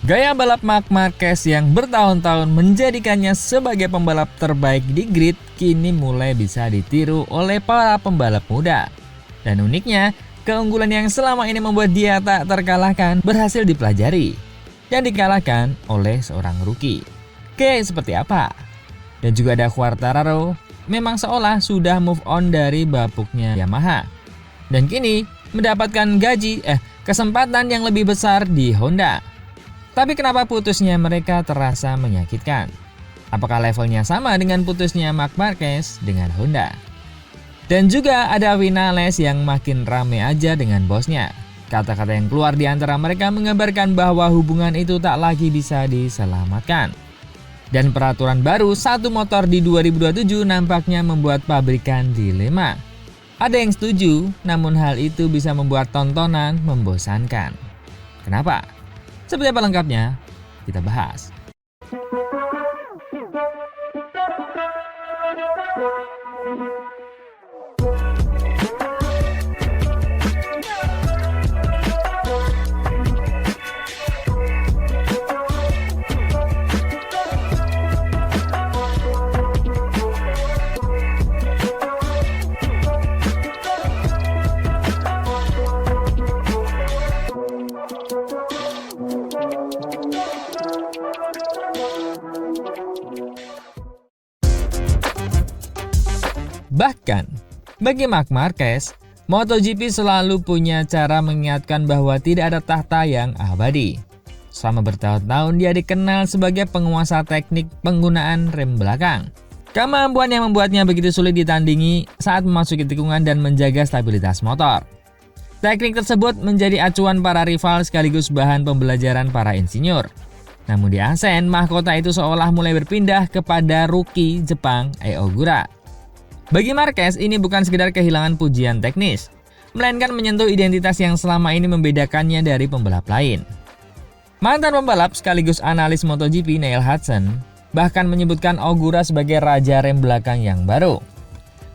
Gaya balap Marc Marquez yang bertahun-tahun menjadikannya sebagai pembalap terbaik di grid kini mulai bisa ditiru oleh para pembalap muda. Dan uniknya, keunggulan yang selama ini membuat dia tak terkalahkan berhasil dipelajari dan dikalahkan oleh seorang rookie. Kayak seperti apa? Dan juga ada Quartararo, memang seolah sudah move on dari bapuknya Yamaha. Dan kini mendapatkan kesempatan yang lebih besar di Honda. Tapi kenapa putusnya mereka terasa menyakitkan? Apakah levelnya sama dengan putusnya Marc Marquez dengan Honda? Dan juga ada Vinales yang makin rame aja dengan bosnya. Kata-kata yang keluar di antara mereka mengabarkan bahwa hubungan itu tak lagi bisa diselamatkan. Dan peraturan baru satu motor di 2027 nampaknya membuat pabrikan dilema. Ada yang setuju, namun hal itu bisa membuat tontonan membosankan. Kenapa? Seperti apa lengkapnya? Kita bahas. Bahkan, bagi Marc Marquez, MotoGP selalu punya cara mengingatkan bahwa tidak ada tahta yang abadi. Selama bertahun-tahun dia dikenal sebagai penguasa teknik penggunaan rem belakang. Kemampuan yang membuatnya begitu sulit ditandingi saat memasuki tikungan dan menjaga stabilitas motor. Teknik tersebut menjadi acuan para rival sekaligus bahan pembelajaran para insinyur. Namun di Asen, mahkota itu seolah mulai berpindah kepada rookie Jepang Ai Ogura. Bagi Marquez, ini bukan sekedar kehilangan pujian teknis, melainkan menyentuh identitas yang selama ini membedakannya dari pembalap lain. Mantan pembalap sekaligus analis MotoGP Neil Hudson bahkan menyebutkan Ogura sebagai raja rem belakang yang baru.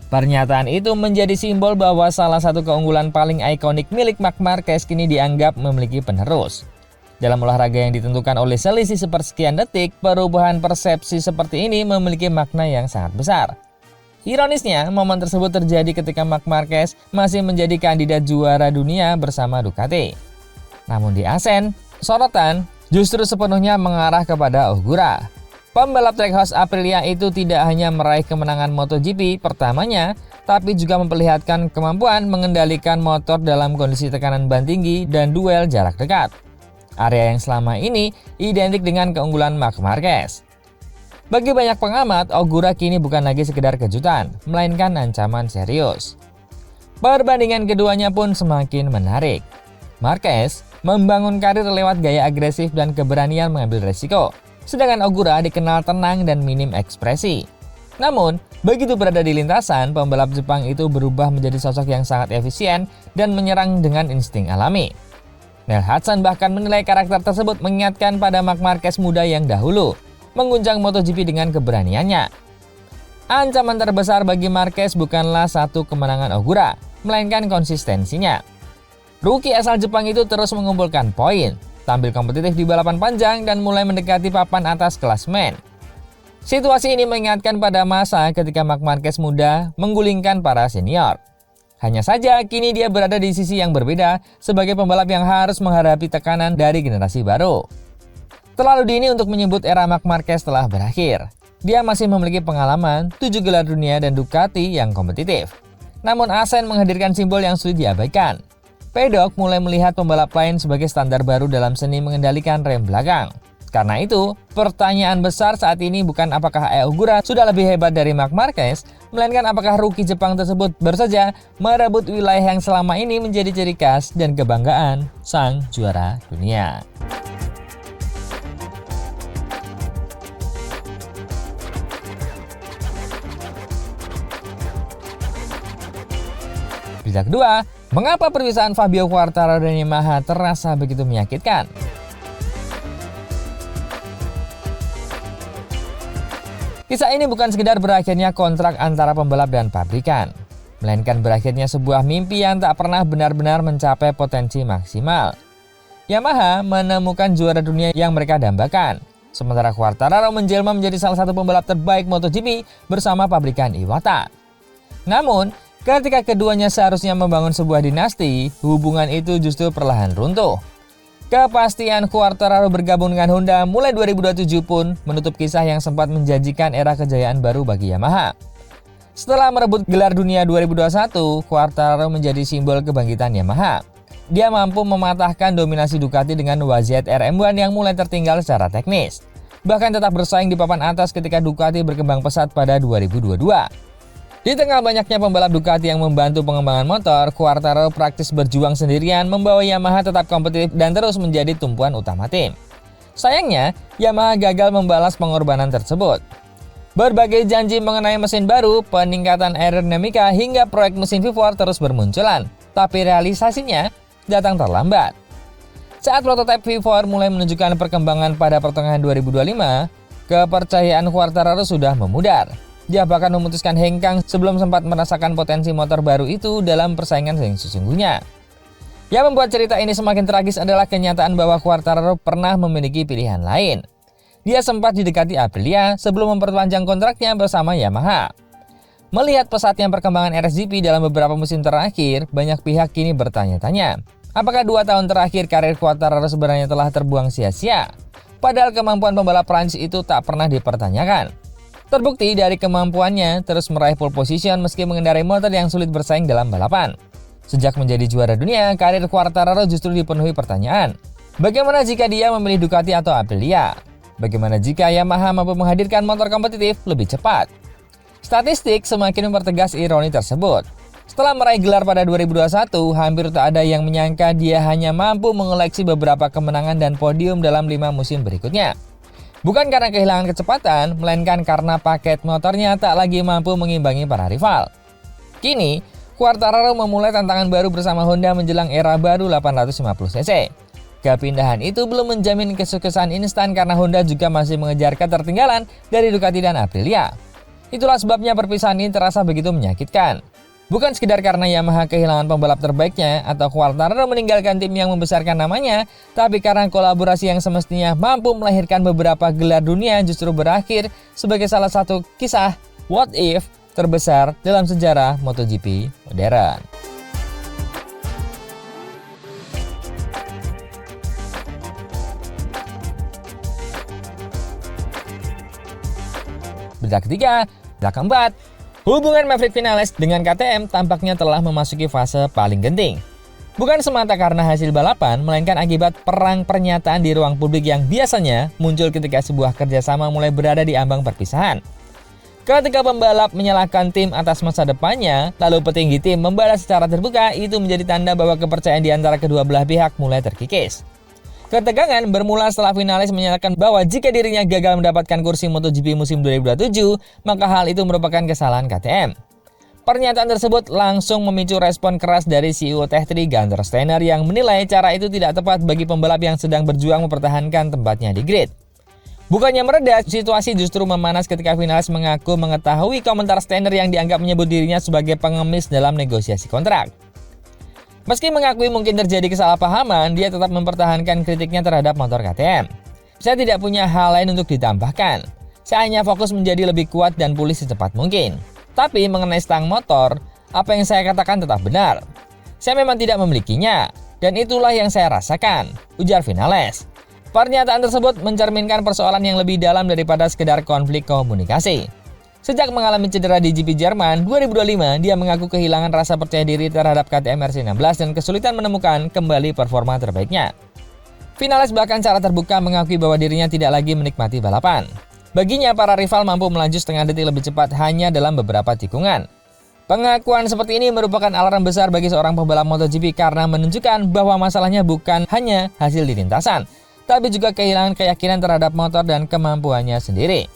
Pernyataan itu menjadi simbol bahwa salah satu keunggulan paling ikonik milik Marc Marquez kini dianggap memiliki penerus. Dalam olahraga yang ditentukan oleh selisih sepersekian detik, perubahan persepsi seperti ini memiliki makna yang sangat besar. Ironisnya, momen tersebut terjadi ketika Marc Marquez masih menjadi kandidat juara dunia bersama Ducati. Namun di Asen, sorotan justru sepenuhnya mengarah kepada Ogura. Pembalap Trackhouse Aprilia itu tidak hanya meraih kemenangan MotoGP pertamanya, tapi juga memperlihatkan kemampuan mengendalikan motor dalam kondisi tekanan ban tinggi dan duel jarak dekat. Area yang selama ini identik dengan keunggulan Marc Marquez. Bagi banyak pengamat, Ogura kini bukan lagi sekedar kejutan, melainkan ancaman serius. Perbandingan keduanya pun semakin menarik. Marquez membangun karir lewat gaya agresif dan keberanian mengambil resiko, sedangkan Ogura dikenal tenang dan minim ekspresi. Namun, begitu berada di lintasan, pembalap Jepang itu berubah menjadi sosok yang sangat efisien dan menyerang dengan insting alami. Neil Hudson bahkan menilai karakter tersebut mengingatkan pada Marc Marquez muda yang dahulu mengguncang MotoGP dengan keberaniannya. Ancaman terbesar bagi Marquez bukanlah satu kemenangan Ogura, melainkan konsistensinya. Rookie asal Jepang itu terus mengumpulkan poin, tampil kompetitif di balapan panjang dan mulai mendekati papan atas klasemen. Situasi ini mengingatkan pada masa ketika Marc Marquez muda menggulingkan para senior. Hanya saja kini dia berada di sisi yang berbeda sebagai pembalap yang harus menghadapi tekanan dari generasi baru. Terlalu dini untuk menyebut era Marc Marquez telah berakhir. Dia masih memiliki pengalaman, 7 gelar dunia dan Ducati yang kompetitif. Namun Asen menghadirkan simbol yang sulit diabaikan. Pedok mulai melihat pembalap lain sebagai standar baru dalam seni mengendalikan rem belakang. Karena itu, pertanyaan besar saat ini bukan apakah Ai Ogura sudah lebih hebat dari Marc Marquez, melainkan apakah rookie Jepang tersebut baru saja merebut wilayah yang selama ini menjadi ciri khas dan kebanggaan sang juara dunia. Berita kedua, mengapa perpisahan Fabio Quartararo dan Yamaha terasa begitu menyakitkan? Kisah ini bukan sekedar berakhirnya kontrak antara pembalap dan pabrikan, melainkan berakhirnya sebuah mimpi yang tak pernah benar-benar mencapai potensi maksimal. Yamaha menemukan juara dunia yang mereka dambakan. Sementara Quartararo menjelma menjadi salah satu pembalap terbaik MotoGP bersama pabrikan Iwata. Namun, ketika keduanya seharusnya membangun sebuah dinasti, hubungan itu justru perlahan runtuh. Kepastian Quartararo bergabung dengan Honda mulai 2027 pun menutup kisah yang sempat menjanjikan era kejayaan baru bagi Yamaha. Setelah merebut gelar dunia 2021, Quartararo menjadi simbol kebangkitan Yamaha. Dia mampu mematahkan dominasi Ducati dengan YZR M1 yang mulai tertinggal secara teknis. Bahkan tetap bersaing di papan atas ketika Ducati berkembang pesat pada 2022. Di tengah banyaknya pembalap Ducati yang membantu pengembangan motor, Quartararo praktis berjuang sendirian membawa Yamaha tetap kompetitif dan terus menjadi tumpuan utama tim. Sayangnya, Yamaha gagal membalas pengorbanan tersebut. Berbagai janji mengenai mesin baru, peningkatan aerodinamika hingga proyek mesin V4 terus bermunculan, tapi realisasinya datang terlambat. Saat prototipe V4 mulai menunjukkan perkembangan pada pertengahan 2025, kepercayaan Quartararo sudah memudar. Dia bahkan memutuskan hengkang sebelum sempat merasakan potensi motor baru itu dalam persaingan yang sesungguhnya. Yang membuat cerita ini semakin tragis adalah kenyataan bahwa Quartararo pernah memiliki pilihan lain. Dia sempat didekati Aprilia sebelum memperpanjang kontraknya bersama Yamaha. Melihat pesatnya perkembangan RSGP dalam beberapa musim terakhir, banyak pihak kini bertanya-tanya, apakah 2 tahun terakhir karir Quartararo sebenarnya telah terbuang sia-sia? Padahal kemampuan pembalap Prancis itu tak pernah dipertanyakan. Terbukti dari kemampuannya terus meraih pole position meski mengendarai motor yang sulit bersaing dalam balapan. Sejak menjadi juara dunia, karir Quartararo justru dipenuhi pertanyaan. Bagaimana jika dia memilih Ducati atau Aprilia? Bagaimana jika Yamaha mampu menghadirkan motor kompetitif lebih cepat? Statistik semakin mempertegas ironi tersebut. Setelah meraih gelar pada 2021, hampir tak ada yang menyangka dia hanya mampu mengoleksi beberapa kemenangan dan podium dalam 5 musim berikutnya. Bukan karena kehilangan kecepatan, melainkan karena paket motornya tak lagi mampu mengimbangi para rival. Kini, Quartararo memulai tantangan baru bersama Honda menjelang era baru 850cc. Kepindahan itu belum menjamin kesuksesan instan karena Honda juga masih mengejar ketertinggalan dari Ducati dan Aprilia. Itulah sebabnya perpisahan ini terasa begitu menyakitkan. Bukan sekedar karena Yamaha kehilangan pembalap terbaiknya atau Quartararo meninggalkan tim yang membesarkan namanya, tapi karena kolaborasi yang semestinya mampu melahirkan beberapa gelar dunia justru berakhir sebagai salah satu kisah what if terbesar dalam sejarah MotoGP modern. Berita ketiga, berita keempat, hubungan Maverick Vinales dengan KTM tampaknya telah memasuki fase paling genting. Bukan semata karena hasil balapan, melainkan akibat perang pernyataan di ruang publik yang biasanya muncul ketika sebuah kerjasama mulai berada di ambang perpisahan. Ketika pembalap menyalahkan tim atas masa depannya, lalu petinggi tim membalas secara terbuka, itu menjadi tanda bahwa kepercayaan di antara kedua belah pihak mulai terkikis. Ketegangan bermula setelah Vinales menyatakan bahwa jika dirinya gagal mendapatkan kursi MotoGP musim 2027, maka hal itu merupakan kesalahan KTM. Pernyataan tersebut langsung memicu respon keras dari CEO Tech3 Gunther Steiner yang menilai cara itu tidak tepat bagi pembalap yang sedang berjuang mempertahankan tempatnya di grid. Bukannya mereda, situasi justru memanas ketika Vinales mengaku mengetahui komentar Steiner yang dianggap menyebut dirinya sebagai pengemis dalam negosiasi kontrak. Meski mengakui mungkin terjadi kesalahpahaman, dia tetap mempertahankan kritiknya terhadap motor KTM. Saya tidak punya hal lain untuk ditambahkan. Saya hanya fokus menjadi lebih kuat dan pulih secepat mungkin. Tapi mengenai stang motor, apa yang saya katakan tetap benar. Saya memang tidak memilikinya, dan itulah yang saya rasakan, ujar Vinales. Pernyataan tersebut mencerminkan persoalan yang lebih dalam daripada sekedar konflik komunikasi. Sejak mengalami cedera di GP Jerman 2025, dia mengaku kehilangan rasa percaya diri terhadap KTM RC16 dan kesulitan menemukan kembali performa terbaiknya. Vinales bahkan secara terbuka mengakui bahwa dirinya tidak lagi menikmati balapan. Baginya, para rival mampu melaju setengah detik lebih cepat hanya dalam beberapa tikungan. Pengakuan seperti ini merupakan alarm besar bagi seorang pembalap MotoGP karena menunjukkan bahwa masalahnya bukan hanya hasil di lintasan, tapi juga kehilangan keyakinan terhadap motor dan kemampuannya sendiri.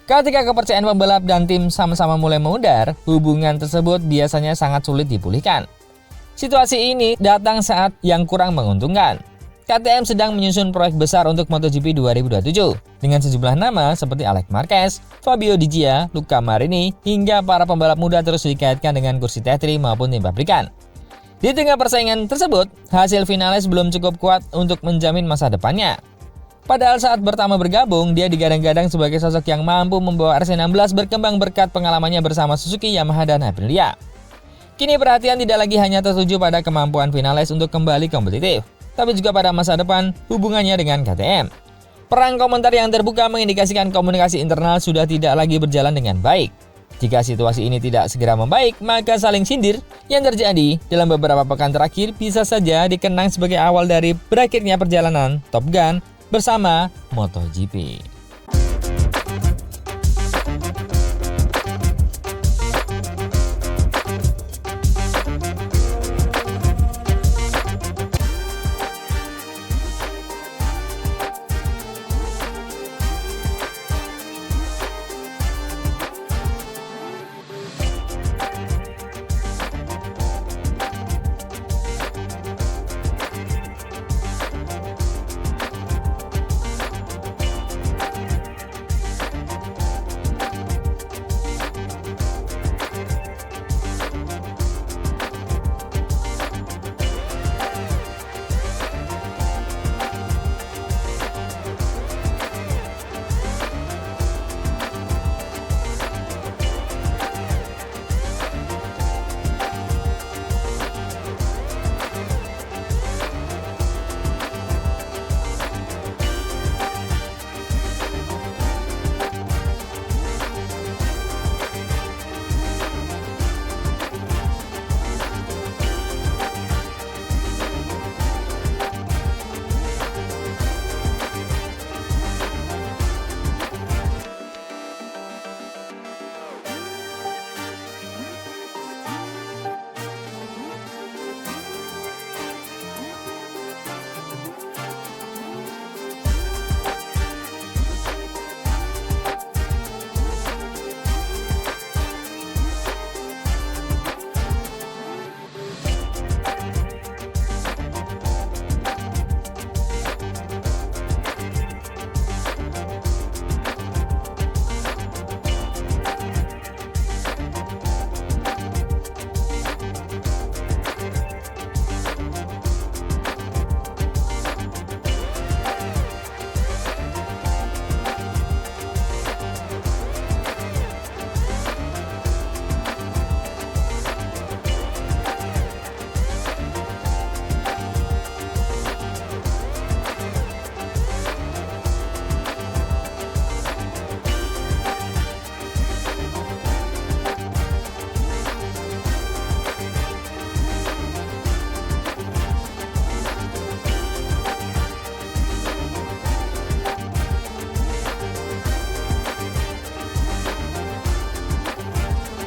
Ketika kepercayaan pembalap dan tim sama-sama mulai memudar, hubungan tersebut biasanya sangat sulit dipulihkan. Situasi ini datang saat yang kurang menguntungkan. KTM sedang menyusun proyek besar untuk MotoGP 2027 dengan sejumlah nama seperti Alex Marquez, Fabio Di Gia, Luca Marini, hingga para pembalap muda terus dikaitkan dengan kursi Tech3 maupun tim pabrikan. Di tengah persaingan tersebut, hasil Vinales belum cukup kuat untuk menjamin masa depannya. Padahal saat pertama bergabung, dia digadang-gadang sebagai sosok yang mampu membawa RC16 berkembang berkat pengalamannya bersama Suzuki, Yamaha, dan Aprilia. Kini perhatian tidak lagi hanya tertuju pada kemampuan Vinales untuk kembali kompetitif, tapi juga pada masa depan hubungannya dengan KTM. Perang komentar yang terbuka mengindikasikan komunikasi internal sudah tidak lagi berjalan dengan baik. Jika situasi ini tidak segera membaik, maka saling sindir yang terjadi dalam beberapa pekan terakhir bisa saja dikenang sebagai awal dari berakhirnya perjalanan Top Gun bersama MotoGP.